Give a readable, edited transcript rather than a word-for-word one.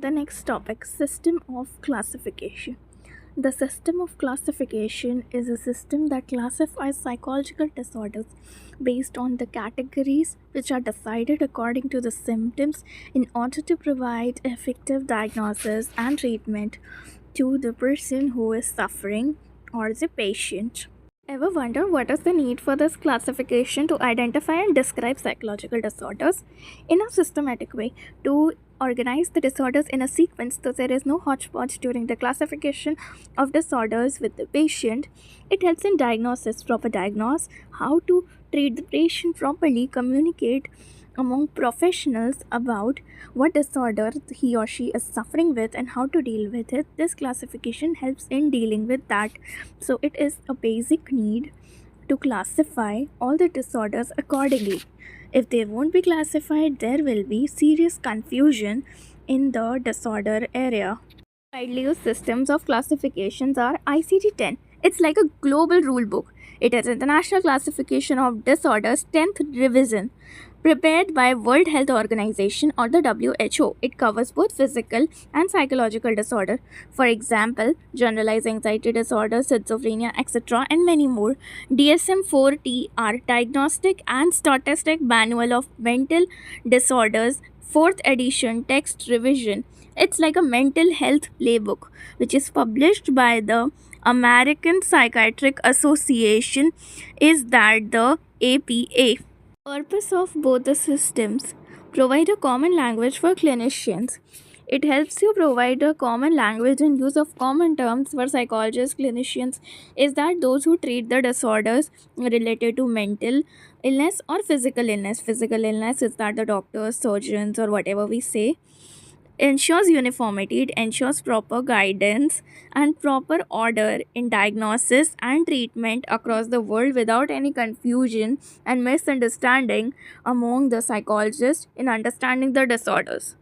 The next topic, system of classification. The system of classification is a system that classifies psychological disorders based on the categories which are decided according to the symptoms in order to provide effective diagnosis and treatment to the person who is suffering or the patient. Ever wonder what is the need for this classification to identify and describe psychological disorders in a systematic way to organize the disorders in a sequence so there is no hodgepodge during the classification of disorders with the patient? It helps in diagnosis, proper diagnose, how to treat the patient properly, communicate among professionals about what disorder he or she is suffering with and how to deal with it. This classification helps in dealing with that. So, it is a basic need to classify all the disorders accordingly. If they won't be classified, there will be serious confusion in the disorder area. Widely used systems of classifications are ICD-10. It's like a global rule book. It is International Classification of Disorders 10th revision, prepared by World Health Organization or the WHO. It covers both physical and psychological disorder. For example, generalized anxiety disorder, schizophrenia, etc., and many more. DSM-4T are Diagnostic and Statistic Manual of Mental Disorders, 4th edition, text revision. It's like a mental health playbook which is published by the American Psychiatric Association, is that the APA. Purpose of both the systems: provide a common language for clinicians. It helps you provide a common language and use of common terms for psychologists, clinicians, is that those who treat the disorders related to mental illness or physical illness. Physical illness is that the doctors, surgeons, or whatever we say, ensures uniformity. It ensures proper guidance and proper order in diagnosis and treatment across the world without any confusion and misunderstanding among the psychologists in understanding the disorders.